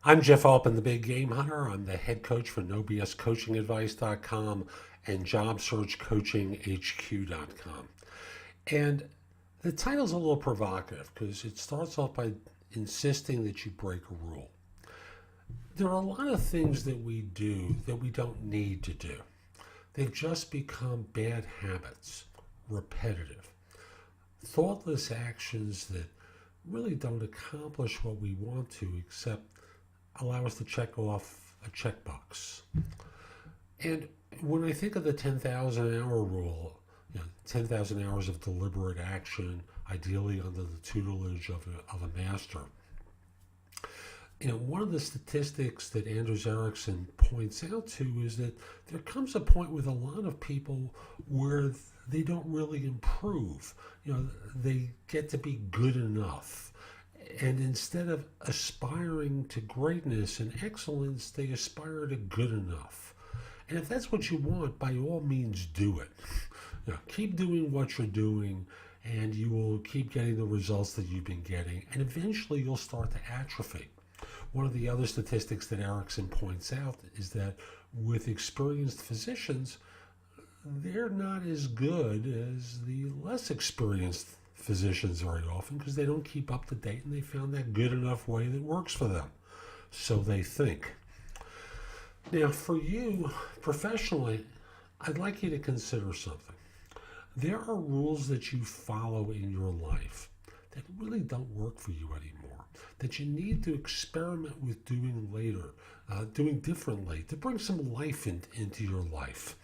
I'm Jeff Altman, the Big Game Hunter. I'm the head coach for NoBSCoachingAdvice.com and JobSearchCoachingHQ.com. And the title's a little provocative because it starts off by insisting that you break a rule. There are a lot of things that we do that we don't need to do. They've just become bad habits, repetitive, thoughtless actions that really don't accomplish what we want to except allow us to check off a checkbox. And when I think of the 10,000 hour rule, 10,000 hours of deliberate action, ideally under the tutelage of a master, one of the statistics that Anders Ericsson points out to is that there comes a point with a lot of people where they don't really improve. They get to be good enough. And instead of aspiring to greatness and excellence, they aspire to good enough. And if that's what you want, by all means do it. Keep doing what you're doing, and you will keep getting the results that you've been getting. And eventually you'll start to atrophy. One of the other statistics that Ericsson points out is that with experienced physicians, they're not as good as the less experienced physicians very often because they don't keep up to date and they found that good enough way that works for them. So they think. Now, for you professionally, I'd like you to consider something. There are rules that you follow in your life that really don't work for you anymore, that you need to experiment with doing later, doing differently, to bring some life into your life,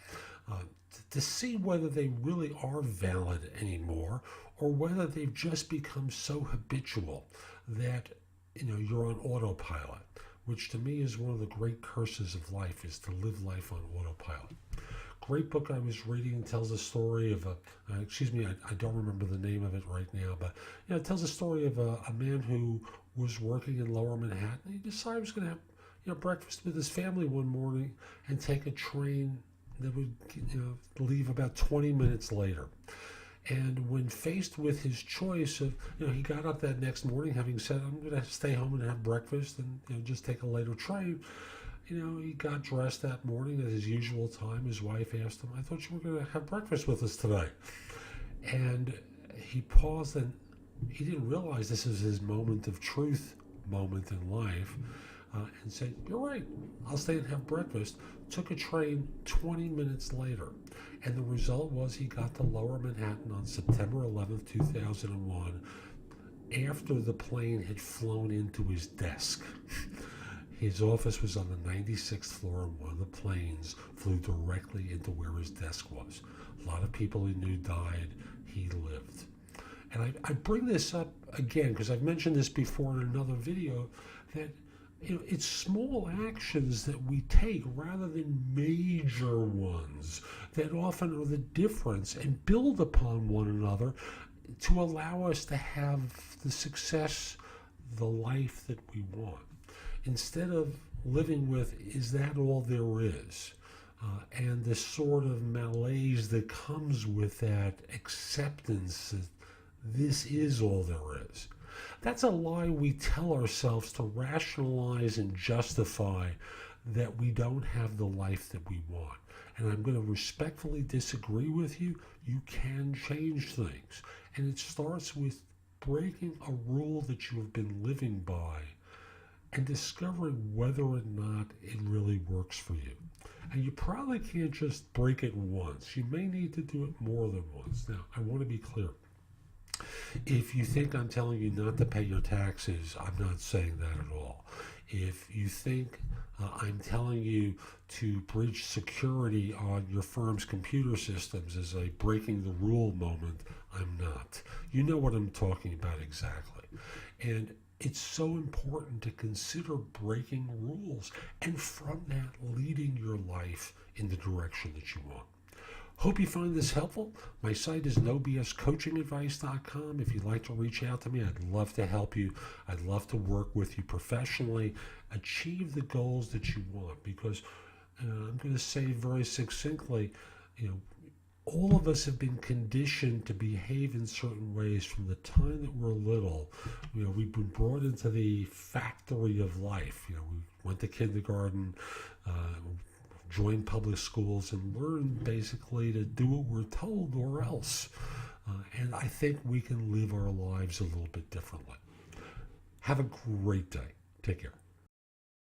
to see whether they really are valid anymore or whether they've just become so habitual that you're on autopilot, which to me is one of the great curses of life, is to live life on autopilot. Great book I was reading tells a story of I don't remember the name of it right now, but it tells a story of a man who was working in Lower Manhattan. He decided he was going to have breakfast with his family one morning and take a train that would leave about 20 minutes later. And when faced with his choice of, he got up that next morning having said, I'm going to stay home and have breakfast and just take a later train. He got dressed that morning at his usual time. His wife asked him, I thought you were going to have breakfast with us today. And he paused, and he didn't realize this is his moment of truth moment in life, and said, you're right, I'll stay and have breakfast. Took a train 20 minutes later. And the result was he got to Lower Manhattan on September 11th, 2001, after the plane had flown into his desk. His office was on the 96th floor, and one of the planes flew directly into where his desk was. A lot of people he knew died. He lived. And I bring this up again because I've mentioned this before in another video, that it's small actions that we take rather than major ones that often are the difference and build upon one another to allow us to have the success, the life that we want. Instead of living with, is that all there is? And the sort of malaise that comes with that acceptance that this is all there is. That's a lie we tell ourselves to rationalize and justify that we don't have the life that we want. And I'm going to respectfully disagree with you. You can change things. And it starts with breaking a rule that you have been living by and discovering whether or not it really works for you. And you probably can't just break it once. You may need to do it more than once. Now, I want to be clear. If you think I'm telling you not to pay your taxes, I'm not saying that at all. If you think I'm telling you to breach security on your firm's computer systems as a breaking the rule moment, I'm not. You know what I'm talking about exactly. And it's so important to consider breaking rules and from that leading your life in the direction that you want. Hope you find this helpful. My site is NoBSCoachingAdvice.com. If you'd like to reach out to me, I'd love to help you. I'd love to work with you professionally, achieve the goals that you want, because I'm going to say very succinctly, all of us have been conditioned to behave in certain ways from the time that we're little. We've been brought into the factory of life. We went to kindergarten, joined public schools, and learned basically to do what we're told or else. And I think we can live our lives a little bit differently. Have a great day. Take care.